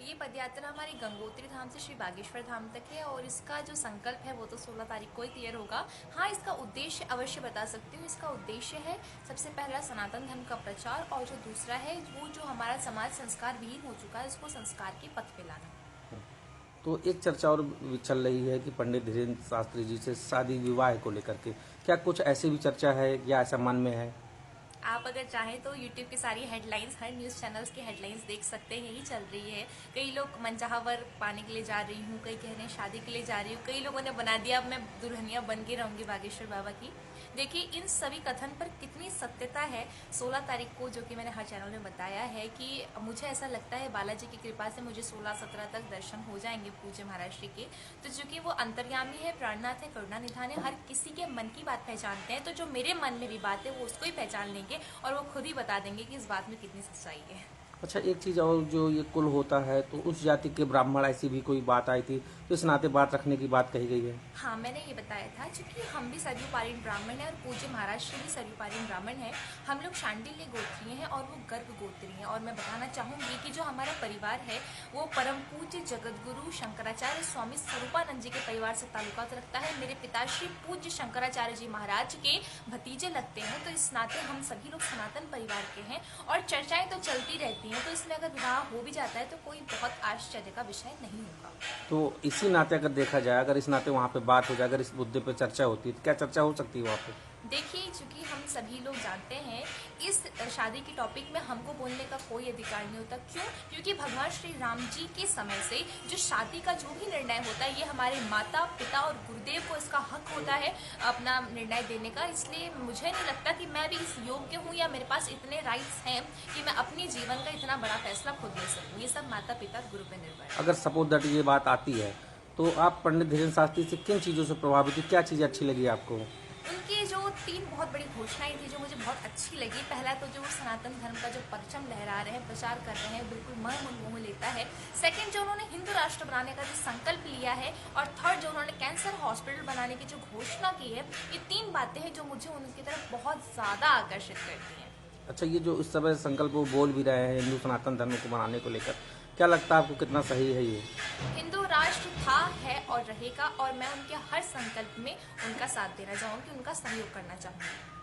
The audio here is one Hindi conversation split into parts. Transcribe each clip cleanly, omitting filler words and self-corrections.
ये पदयात्रा हमारी गंगोत्री धाम से श्री बागेश्वर धाम तक है और इसका जो संकल्प है वो तो 16 तारीख को ही क्लियर होगा। हाँ, इसका उद्देश्य अवश्य बता सकती हूँ। इसका उद्देश्य है सबसे पहला सनातन धर्म का प्रचार और जो दूसरा है वो जो हमारा समाज संस्कार विहीन हो चुका है उसको संस्कार के पथ पे लाना। तो एक चर्चा और भी चल रही है कि पंडित धीरेन्द्र शास्त्री जी से शादी विवाह को लेकर के क्या कुछ ऐसी भी चर्चा है या ऐसा मन में है? आप अगर चाहें तो YouTube की सारी हेडलाइंस, हर न्यूज़ चैनल्स की हेडलाइंस देख सकते हैं, यही चल रही है। कई लोग मनचाहा वर पाने के लिए जा रही हूँ, कई कह रहे हैं शादी के लिए जा रही हूँ, कई लोगों ने बना दिया अब मैं दुल्हनिया बन के रहूंगी बागेश्वर बाबा की। देखिए इन सभी कथन पर कितनी सत्यता है। 16 तारीख को जो कि मैंने हर चैनल में बताया है कि मुझे ऐसा लगता है बालाजी की कृपा से मुझे 16-17 तक दर्शन हो जाएंगे पूज्य महाराज श्री के। तो चूंकि वो अंतर्यामी है, प्राणनाथ है, करुणा निधान है, हर किसी के मन की बात पहचानते हैं, तो जो मेरे मन में भी बात है वो उसको ही पहचान लेंगे और वो खुद ही बता देंगे कि इस बात में कितनी सच्चाई है। अच्छा, एक चीज और, जो ये कुल होता है तो उस जाति के ब्राह्मण ऐसी भी कोई बात आई थी तो इस नाते बात रखने की बात कही गई है? हाँ, मैंने ये बताया था क्योंकि हम भी सरयुपारीण ब्राह्मण हैं और पूज्य महाराज श्री भी सरयुपारीण ब्राह्मण हैं। हम लोग शांडिल्य गोत्रीय हैं और वो गर्भ गोत्री हैं। और मैं बताना चाहूंगी कि जो हमारा परिवार है वो परम पूज्य जगतगुरु शंकराचार्य स्वामी स्वरूपानंद जी के परिवार से ताल्लुकात रखता है। मेरे पिताश्री पूज्य शंकराचार्य जी महाराज के भतीजे लगते हैं, तो इस नाते हम सभी लोग सनातन परिवार के हैं और चर्चाएं तो चलती रहती हैं। तो इसमें अगर विवाह हो भी जाता है तो कोई बहुत आश्चर्य का विषय नहीं होगा। तो इसी नाते अगर देखा जाए, अगर इस नाते वहाँ पे बात हो जाए, अगर इस मुद्दे पे चर्चा होती है तो क्या चर्चा हो सकती है वहाँ पे? देखिए, चूंकि हम सभी लोग जानते हैं इस शादी की टॉपिक में हमको बोलने का कोई अधिकार नहीं होता। क्यों? क्योंकि भगवान श्री राम जी के समय से जो शादी का जो भी निर्णय होता है ये हमारे माता पिता और गुरुदेव को इसका हक होता है अपना निर्णय देने का। इसलिए मुझे नहीं लगता कि मैं भी इस योग्य हूँ या मेरे पास इतने राइट्स हैं कि मैं अपने जीवन का इतना बड़ा फैसला खुद ले सकूँ। ये सब माता पिता गुरु पे निर्भर है। अगर सपोज दैट ये बात आती है तो आप पंडित धीरेन्द्र शास्त्री से किन चीज़ों से प्रभावित हुई, क्या चीज़ अच्छी लगी आपको? उनकी जो 3 बहुत बड़ी घोषणाएं थी जो मुझे बहुत अच्छी लगी। पहला तो जो सनातन धर्म का जो परचम लहरा रहे हैं, प्रचार कर रहे हैं, बिल्कुल मन मोह लेता है। सेकंड, जो उन्होंने हिंदू राष्ट्र बनाने का जो संकल्प लिया है और थर्ड, जो उन्होंने कैंसर हॉस्पिटल बनाने की जो घोषणा की है। ये 3 बातें हैं जो मुझे उनकी तरफ बहुत ज्यादा आकर्षित करती हैं। अच्छा, ये जो इस समय संकल्प वो बोल भी रहे हैं हिंदू सनातन धर्म को बनाने को लेकर, क्या लगता है आपको कितना सही है ये? हिंदू राष्ट्र था, है और रहेगा और मैं उनके हर संकल्प में उनका साथ देना चाहूँगी, उनका सहयोग करना चाहूँगी।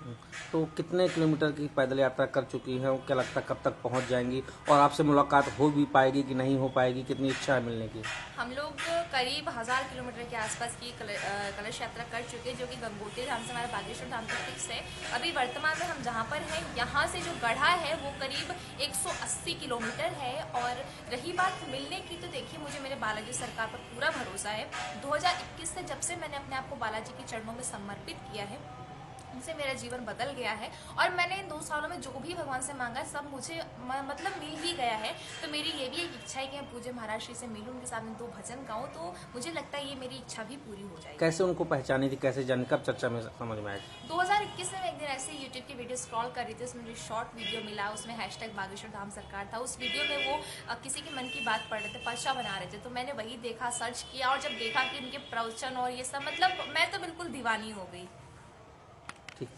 तो कितने किलोमीटर की पैदल यात्रा कर चुकी हैं, क्या लगता है कब तक पहुंच जाएंगी और आपसे मुलाकात हो भी पाएगी कि नहीं हो पाएगी, कितनी इच्छा है मिलने की? हम लोग करीब 1000 किलोमीटर के आसपास की कलश यात्रा कर चुके हैं, जो कि गंगोत्री धाम से हमारा बागेश्वर धाम तक फिक्स है। अभी वर्तमान में हम जहाँ पर हैं यहाँ से जो गढ़ा है वो करीब 180 किलोमीटर है। और रही बात मिलने की, तो देखिए मुझे मेरे बालाजी सरकार पर पूरा भरोसा है। 2021 से जब से मैंने अपने आप को बालाजी के चरणों में समर्पित किया है, उनसे मेरा जीवन बदल गया है और मैंने इन 2 सालों में जो भी भगवान से मांगा है सब मुझे मतलब मिल ही गया है। तो मेरी ये भी एक इच्छा है कि मैं पूज्य महाराज श्री से मिलूं, उनके सामने 2 भजन गाऊं, तो मुझे लगता है ये मेरी इच्छा भी पूरी हो जाएगी। कैसे उनको पहचानी थी, कैसे जानी, कब चर्चा में समझ में आया? 2021 में मैं एक दिन ऐसे यूट्यूब की वीडियो स्क्रॉल कर रही थी, उसमें मुझे शॉर्ट वीडियो मिला, उसमें हैशटैग बागेश्वर धाम सरकार था। उस वीडियो में वो किसी के मन की बात पढ़ रहे थे, पर्चा बना रहे थे, तो मैंने वही देखा, सर्च किया और जब देखा कि उनके प्रवचन और ये सब, मतलब मैं तो बिल्कुल दीवानी हो गई। ठीक है।